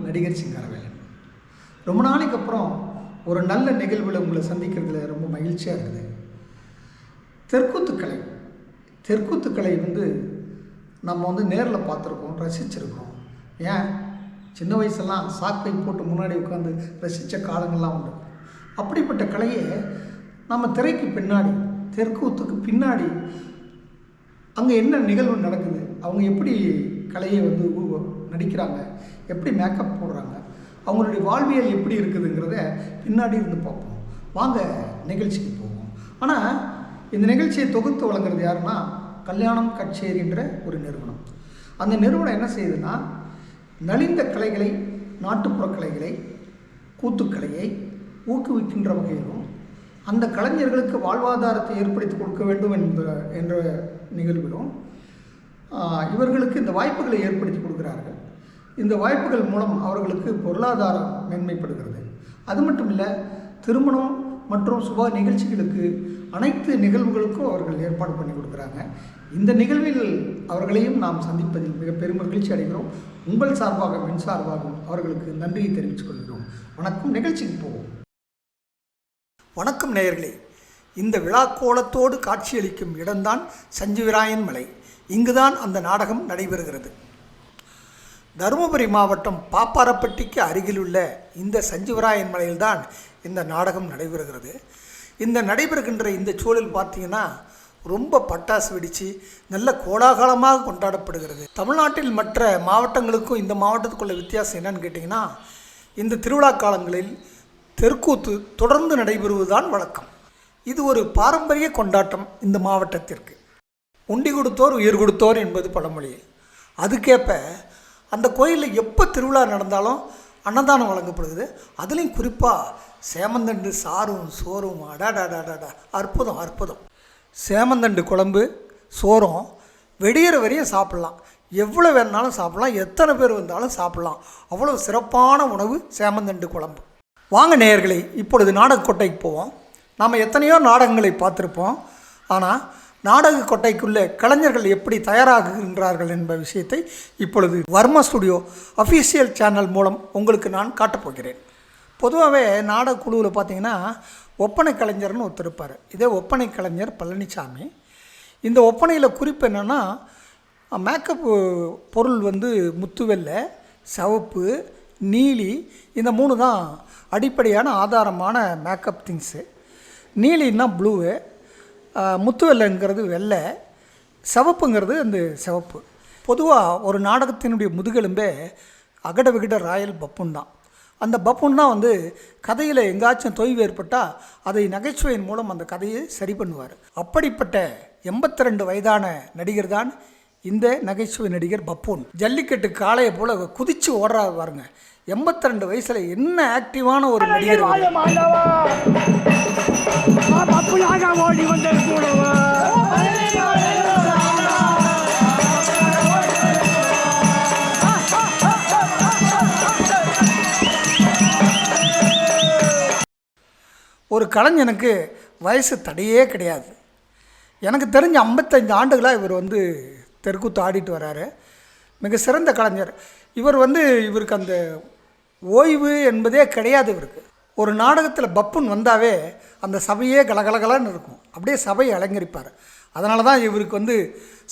நடிகர் சிங்காரவேலன். ரொம்ப நாளைக்கு அப்புறம் ஒரு நல்ல நிகழ்வில் உங்களை சந்திக்கிறதுல ரொம்ப மகிழ்ச்சியாக இருக்குது. தெற்கூத்துக்கலை தெற்கூத்துக்கலை நம்ம நேரில் பார்த்துருக்கோம், ரசிச்சிருக்கோம். ஏன் சின்ன வயசெல்லாம் சாக்கை போட்டு முன்னாடி உட்காந்து ரசித்த காலங்கள்லாம் உண்டு. அப்படிப்பட்ட கலையை நம்ம திரைக்கு பின்னாடி, தெற்கூத்துக்கு பின்னாடி அங்கே என்ன நிகழ்வு நடக்குது, அவங்க எப்படி கலையை நடிக்கிறாங்க, எப்படி மேக்கப் போடுறாங்க, அவங்களுடைய வாழ்வியல் எப்படி இருக்குதுங்கிறத பின்னாடி இருந்து பார்ப்போம். வாங்க நிகழ்ச்சிக்கு போவோம். ஆனால் இந்த நிகழ்ச்சியை தொகுத்து வழங்குறது யாருன்னா கல்யாணம் கச்சேரின்ற ஒரு நிறுவனம். அந்த நிறுவனம் என்ன செய்யுதுன்னா, நலிந்த கலைகளை, நாட்டுப்புற கலைகளை, கூத்துக்கலையை ஊக்குவிக்கின்ற வகையிலும் அந்த கலைஞர்களுக்கு வாழ்வாதாரத்தை ஏற்படுத்தி கொடுக்க வேண்டும் என்ற நிகழ்விலும் இவர்களுக்கு இந்த வாய்ப்புகளை ஏற்படுத்தி கொடுக்கிறார்கள். இந்த வாய்ப்புகள் மூலம் அவர்களுக்கு பொருளாதாரம் மேன்மைப்படுகிறது. அது மட்டும் இல்லை, திருமணம் மற்றும் சுப நிகழ்ச்சிகளுக்கு, அனைத்து நிகழ்வுகளுக்கும் அவர்கள் ஏற்பாடு பண்ணி கொடுக்குறாங்க. இந்த நிகழ்வில் அவர்களையும் நாம் சந்திப்பதில் மிக பெரும் மகிழ்ச்சி அடைகிறோம். உங்கள் சார்பாக, மின் சார்பாகவும் அவர்களுக்கு நன்றியை தெரிவித்துக் கொள்கிறோம். வணக்கம். நிகழ்ச்சிக்கு போவோம். வணக்கம் நேயர்களே. இந்த விழாக்கோலத்தோடு காட்சியளிக்கும் இடம்தான் சஞ்சீவராயன் மலை. இங்குதான் அந்த நாடகம் நடைபெறுகிறது. தருமபுரி மாவட்டம் பாப்பாரப்பட்டிக்கு அருகிலுள்ள இந்த சஞ்சீவராயன் மலையில்தான் இந்த நாடகம் நடைபெறுகிறது. இந்த நடைபெறுகின்ற இந்த சூழல் பார்த்திங்கன்னா ரொம்ப பட்டாசு வெடித்து நல்ல கோலாகலமாக கொண்டாடப்படுகிறது. தமிழ்நாட்டில் மற்ற மாவட்டங்களுக்கும் இந்த மாவட்டத்துக்குள்ள வித்தியாசம் என்னன்னு கேட்டிங்கன்னா, இந்த திருவிழா காலங்களில் தெற்கூத்து தொடர்ந்து நடைபெறுவதுதான் வழக்கம். இது ஒரு பாரம்பரிய கொண்டாட்டம் இந்த மாவட்டத்திற்கு. உண்டி கொடுத்தோர் உயிர் கொடுத்தோர் என்பது பழமொழி. அதுக்கேற்ப அந்த கோயிலில் எப்போ திருவிழா நடந்தாலும் அன்னதானம் வழங்கப்படுகிறது. அதுலேயும் குறிப்பாக சேமந்தண்டு சாரும் சோறும் அடாடாடாடா, அற்புதம் அற்புதம். சேமந்தண்டு குழம்பு சோறும் வெடிகிற வரையும் சாப்பிட்லாம். எவ்வளோ வேணுனாலும் சாப்பிட்லாம், எத்தனை பேர் வந்தாலும் சாப்பிட்லாம். அவ்வளோ சிறப்பான உணவு சேமந்தண்டு குழம்பு. வாங்க நேயர்களே, இப்பொழுது நாடக கொட்டைக்கு போவோம். நாம் எத்தனையோ நாடகங்களை பார்த்துருப்போம். ஆனால் நாடக கொட்டைக்குள்ளே கலைஞர்கள் எப்படி தயாராகுகின்றார்கள் என்ற விஷயத்தை இப்பொழுது வர்மா ஸ்டுடியோ அஃபீஷியல் சேனல் மூலம் உங்களுக்கு நான் காட்டப்போகிறேன். பொதுவாகவே நாடக குழுவில் பார்த்திங்கன்னா ஒப்பனை கலைஞர்னு ஒருத்தர் இருப்பார். இதே ஒப்பனை கலைஞர் பழனிசாமி. இந்த ஒப்பனையில் குறிப்பு என்னென்னா, மேக்கப் பொருள் முத்துவெள்ளை, சிவப்பு, நீலி, இந்த 3 தான் அடிப்படையான ஆதாரமான மேக்கப் திங்ஸு. நீலின்னா ப்ளூவு, முத்துவெள்ளைங்கிறது வெள்ளை, சிவப்புங்கிறது அந்த சிவப்பு. பொதுவாக ஒரு நாடகத்தினுடைய முதுகெலும்பே அகட விகட ராயல் பப்புன் தான். அந்த பப்புன் தான் கதையில் எங்காச்சும் தொய்வு ஏற்பட்டால் அதை நகைச்சுவையின் மூலம் அந்த கதையை சரி பண்ணுவார். அப்படிப்பட்ட 82 வயதான நடிகர் தான் இந்த நகைச்சுவை நடிகர் பப்புன். ஜல்லிக்கட்டு காளையை போல் குதித்து ஓடுறாரு பாருங்க. 82 வயசில் என்ன ஆக்டிவான ஒரு நடிகர். ஒரு கலைஞனுக்கு வயசு தடையே கிடையாது. எனக்கு தெரிஞ்ச 55 ஆண்டுகளாக இவர் தெருக்கூத்து ஆடிட்டு வர்றாரு. மிக சிறந்த கலைஞர் இவர். இவருக்கு அந்த ஓய்வு என்பதே கிடையாது இவருக்கு. ஒரு நாடகத்தில் பப்புன் வந்தாவே அந்த சபையே கலகலகலன்னு இருக்கும். அப்படியே சபையை அலங்கரிப்பார். அதனால தான் இவருக்கு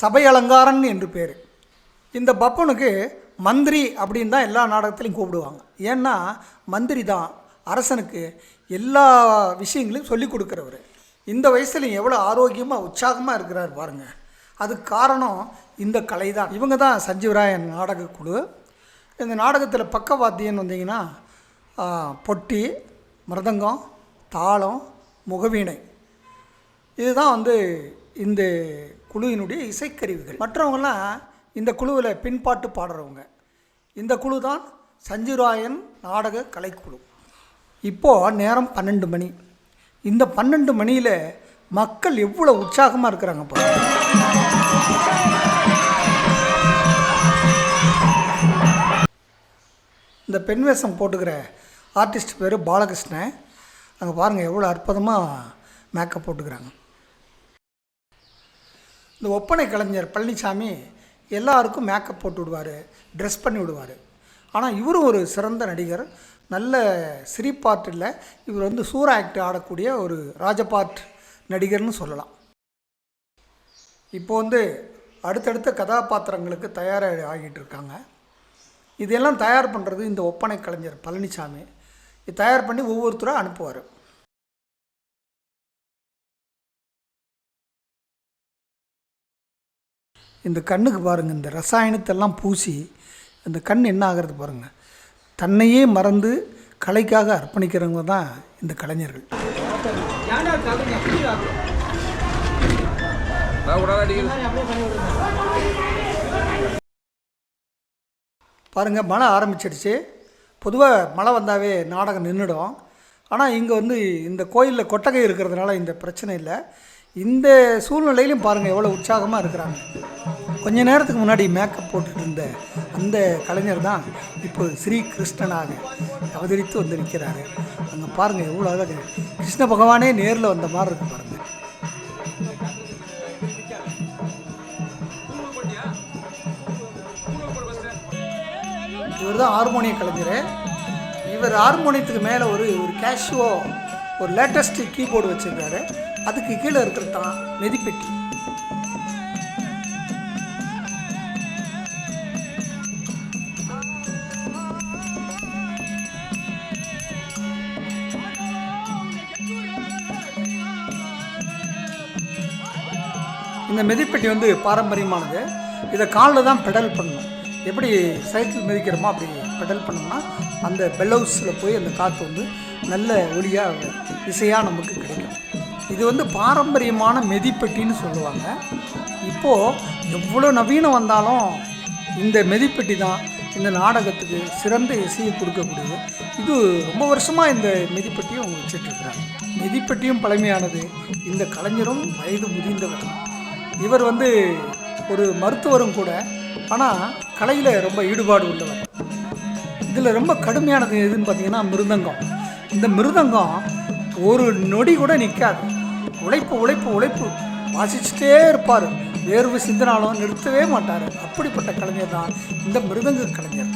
சபை அலங்காரன் என்று பேர். இந்த பப்புனுக்கு மந்திரி அப்படின்னு தான் எல்லா நாடகத்திலையும் கூப்பிடுவாங்க. ஏன்னா மந்திரி தான் அரசனுக்கு எல்லா விஷயங்களையும் சொல்லிக் கொடுக்குறவர். இந்த வயசுலையும் எவ்வளோ ஆரோக்கியமாக உற்சாகமாக இருக்கிறார் பாருங்கள். அதுக்கு காரணம் இந்த கலை தான். இவங்க தான் சஞ்சீவராயன் நாடக குழு. இந்த நாடகத்தில் பக்கவாத்தியன்னு வந்தீங்கன்னா பொட்டி, மிருதங்கம், தாளம், முகவீணை, இதுதான் இந்த குழுவினுடைய இசைக்கருவிகள். மற்றவங்களாம் இந்த குழுவில் பின்பாட்டு பாடுறவங்க. இந்த குழு தான் சஞ்சீவராயன் நாடக கலைக்குழு. இப்போது நேரம் 12 மணி. இந்த 12 மணியில் மக்கள் எவ்வளோ உற்சாகமாக இருக்கிறாங்க பாருங்க. இந்த பெண் வேஷம் போட்டுக்கிற ஆர்டிஸ்ட் பேர் பாலகிருஷ்ணன். அங்கே பாருங்கள் எவ்வளோ அற்புதமாக மேக்கப் போட்டுக்கிறாங்க. இந்த ஒப்பனை கலைஞர் பழனிசாமி எல்லாருக்கும் மேக்கப் போட்டு விடுவார், ட்ரெஸ் பண்ணி விடுவார். ஆனால் இவரும் ஒரு சிறந்த நடிகர். நல்ல சிரிப்பார்ட் இல்லை, இவர் வந்து சூர ஆக்ட் ஆடக்கூடிய ஒரு ராஜபார்ட் நடிகர்னு சொல்லலாம். இப்போ வந்து அடுத்தடுத்த கதாபாத்திரங்களுக்கு தயாராக ஆகிட்டு இருக்காங்க. இதெல்லாம் தயார் பண்ணுறது இந்த ஒப்பனை கலைஞர் பழனிசாமி. இது தயார் பண்ணி ஒவ்வொருத்தராக அனுப்புவார். இந்த கண்ணுக்கு பாருங்கள், இந்த ரசாயனத்தெல்லாம் பூசி இந்த கண் என்ன ஆகிறது பாருங்கள். தன்னையே மறந்து கலைக்காக அர்ப்பணிக்கிறவங்க தான் இந்த கலைஞர்கள். பாருங்கள், மழை ஆரம்பிச்சிடுச்சு. பொதுவாக மழை வந்தாவே நாடகம் நின்றுடும். ஆனால் இங்கே வந்து இந்த கோயிலில் கொட்டகை இருக்கிறதுனால இந்த பிரச்சனை இல்லை. இந்த சூழ்நிலையிலும் பாருங்கள் எவ்வளோ உற்சாகமாக இருக்கிறாங்க. கொஞ்ச நேரத்துக்கு முன்னாடி மேக்கப் போட்டுட்டு இருந்த அந்த கலைஞர் தான் இப்போ ஸ்ரீ கிருஷ்ணனாக அவதரித்து வந்து நிற்கிறாரு. அங்கே பாருங்கள் எவ்வளோ அழகு, கிருஷ்ண பகவானே நேரில் வந்த மாதிரி இருக்கு பாருங்கள். இவர் தான் ஹார்மோனிய கலைஞர். இவர் ஹார்மோனியத்துக்கு மேலே ஒரு கேஷுவோ ஒரு லேட்டஸ்ட் கீபோர்டு வச்சுருக்காரு. அதுக்கு கீழே இருக்கிறது தான் மெதிப்பெட்டி. இந்த மெதிப்பெட்டி வந்து பாரம்பரியமானது. இதை காலில் தான் பெடல் பண்ணணும். எப்படி சைக்கிள் மிதிக்கிறோமோ அப்படி பெடல் பண்ணோம்னா அந்த பெல்லவுஸில் போய் அந்த காற்று வந்து நல்ல ஒளியாக இசையாக நமக்கு கிடைக்கும். இது வந்து பாரம்பரியமான மெதிப்பெட்டின்னு சொல்லுவாங்க. இப்போது எவ்வளோ நவீனம் வந்தாலும் இந்த மெதிப்பெட்டி தான் இந்த நாடகத்துக்கு சிறந்த இசையை கொடுக்கக்கூடியது. இது ரொம்ப வருஷமாக இந்த மெதிப்பெட்டியை அவங்க வச்சிட்ருக்குறாங்க. மெதிப்பெட்டியும் பழமையானது. இந்த கலைஞரும் வயது முதிர்ந்தவர். இவர் வந்து ஒரு மருத்துவரும் கூட, ஆனால் கலையில் ரொம்ப ஈடுபாடு உள்ளவர். இதில் ரொம்ப கடுமையானது எதுன்னு பார்த்தீங்கன்னா மிருதங்கம். இந்த மிருதங்கம் ஒரு நொடி கூட நிற்காது. உழைப்பு உழைப்பு உழைப்பு வாசிச்சுட்டே இருப்பார். வேர்வு சிந்தனாலும் நிறுத்தவே மாட்டார். அப்படிப்பட்ட கலைஞர் தான் இந்த மிருதங்க கலைஞர்.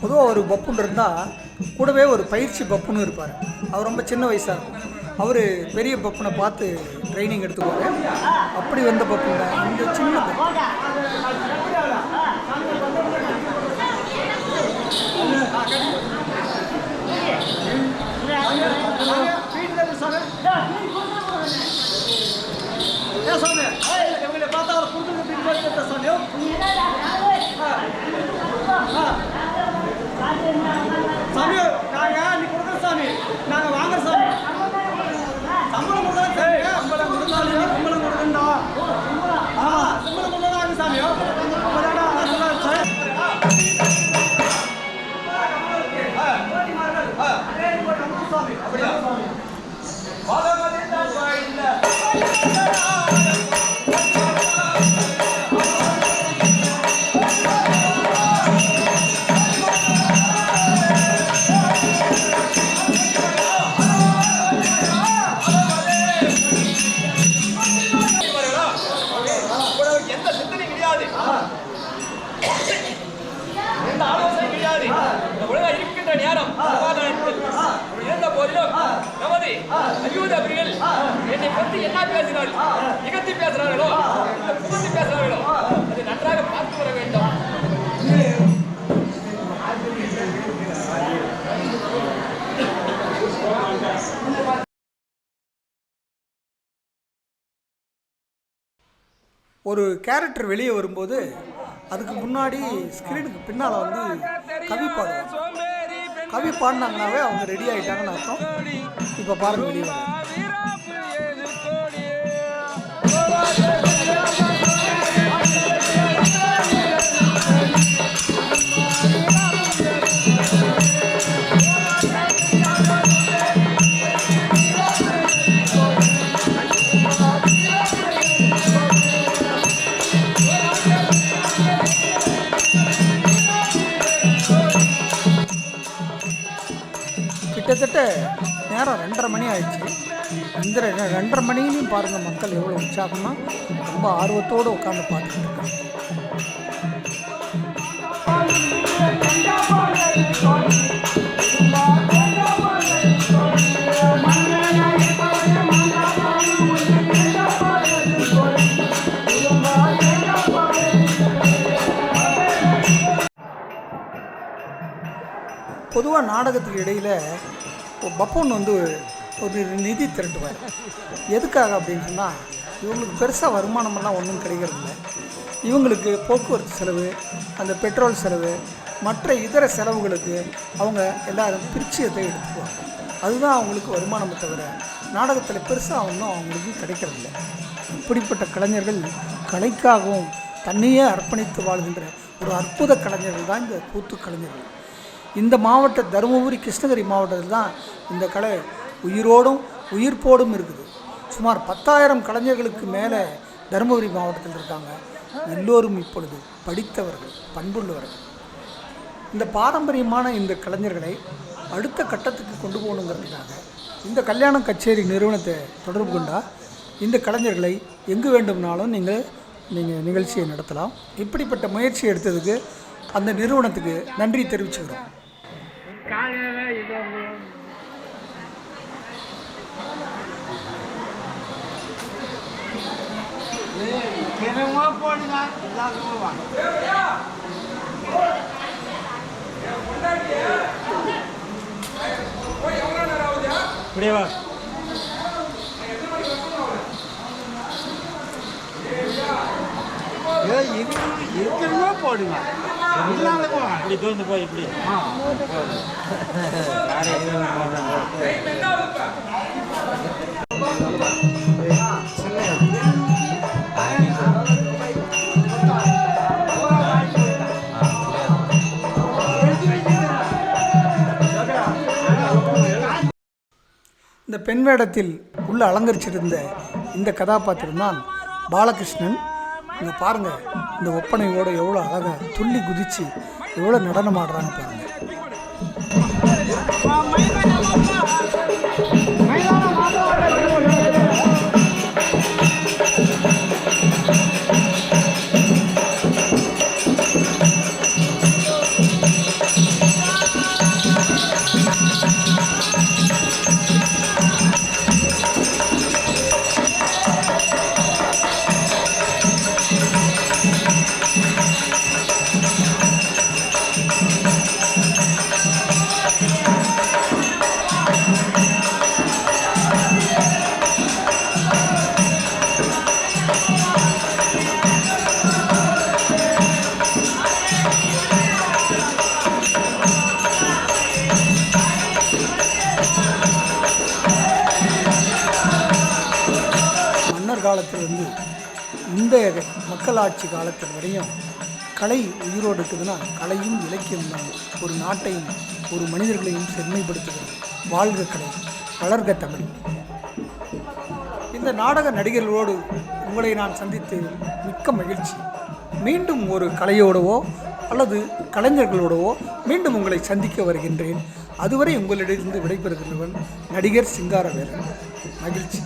பொதுவாக ஒரு பப்புன்னு இருந்தால் கூடவே ஒரு பயிற்சி பப்புன்னு இருப்பார். அவர் ரொம்ப சின்ன வயசாக இருக்கும். அவர் பெரிய பப்புனை பார்த்து ட்ரைனிங் எடுத்துக்குவார். அப்படி வந்த பப்புங்க இந்த சின்ன பப்பு. சாமி நாங்கள் நீ கொடுக்குற சாமி நாங்கள் வாங்குற சாமி சம்பளம் கொடுத்தா சம்பளம் கொடுத்தாலும் சம்பளம் கொடுக்கண்டா சம்பளம் கொடுத்தா சாமியோ சாமி அப்படியா என்னை பற்றி என்ன பேசினார்கள், நிகழ்த்தி பேசுகிறார்களோ, புகழ்ந்து பேசுகிறார்களோ, அதை நன்றாக பார்த்து வர வேண்டும். ஒரு கேரக்டர் வெளியே வரும்போது அதுக்கு முன்னாடி ஸ்க்ரீனுக்கு பின்னால் வந்து கவி பாடுவாங்க. கவி பாடினாங்கனாவே அவங்க ரெடி ஆகிட்டாங்கன்னு அர்த்தம். இப்போ பாருங்கள் வெளியே வர நேரம் 2:30 மணி ஆயிடுச்சு. இந்த 2:30 மணிலையும் பாருங்கள் மக்கள் எவ்வளோ உற்சாகமாக ரொம்ப ஆர்வத்தோடு உட்காந்து பார்த்துட்டு இருக்காங்க. பொதுவாக நாடகத்துக்கு இடையில் பப்பன் வந்து ஒரு நிதி திரட்டுவார். எதுக்காக அப்படின்னு சொன்னால், இவங்களுக்கு பெருசாக வருமானமெல்லாம் ஒன்றும் கிடைக்கிறதில்ல. இவங்களுக்கு போக்குவரத்து செலவு, அந்த பெட்ரோல் செலவு, மற்ற இதர செலவுகளுக்கு அவங்க எல்லோரும் பிரிச்சியத்தை எடுத்துக்குவாங்க. அதுதான் அவங்களுக்கு வருமானமே தவிர நாடகத்தில் பெருசாக ஒன்றும் அவங்களுக்கு கிடைக்கிறதில்ல. இப்படிப்பட்ட கலைஞர்கள் கலைக்காகவும் தன்னையே அர்ப்பணித்து வாழ்கின்ற ஒரு அற்புத கலைஞர்கள் தான் இந்த கூத்து கலைஞர்கள். இந்த மாவட்ட தருமபுரி, கிருஷ்ணகிரி மாவட்டத்தில் தான் இந்த கலை உயிரோடும் உயிர்ப்போடும் இருக்குது. சுமார் 10,000 கலைஞர்களுக்கு மேலே தருமபுரி மாவட்டத்தில் இருக்காங்க. எல்லோரும் இப்பொழுது படித்தவர்கள், பண்புள்ளவர்கள். இந்த பாரம்பரியமான இந்த கலைஞர்களை அடுத்த கட்டத்துக்கு கொண்டு போகணுங்கிறதுக்காக இந்த கல்யாண கச்சேரி நிறுவனத்தை தொடர்பு கொண்டால் இந்த கலைஞர்களை எங்கு வேண்டும்னாலும் நீங்கள் நிகழ்ச்சியை நடத்தலாம். இப்படிப்பட்ட முயற்சி எடுத்ததுக்கு அந்த நிறுவனத்துக்கு நன்றி தெரிவிச்சுக்கிறோம். போடுங்க இப்படி தோந்து போய் இப்படி இந்த பெண் வேடத்தில் உள்ள அலங்கரிச்சிருந்த இந்த கதாபாத்திரம் தான் பாலகிருஷ்ணன். இங்கே பாருங்கள், இந்த ஒப்பனையோடு எவ்வளோ அழகாக துள்ளி குதித்து எவ்வளோ நடனம் ஆடுறாங்க பாருங்கள். காலத்திலிருந்து இந்த மக்களாட்சி காலத்தில் வரையும் கலை உயிரோடு இருக்குதுன்னா கலையும் இலக்கியம் தான் ஒரு நாட்டையும் ஒரு மனிதர்களையும் செம்மைப்படுத்துகிறது. வாழ்க கலை, வளர்க தமிழ். இந்த நாடக நடிகர்களோடு உங்களை நான் சந்தித்து மிக்க மகிழ்ச்சி. மீண்டும் ஒரு கலையோடவோ அல்லது கலைஞர்களோடவோ மீண்டும் உங்களை சந்திக்க வருகின்றேன். அதுவரை உங்களிடமிருந்து விடைபெறுகிறவன் நடிகர் சிங்காரவேலன். மகிழ்ச்சி.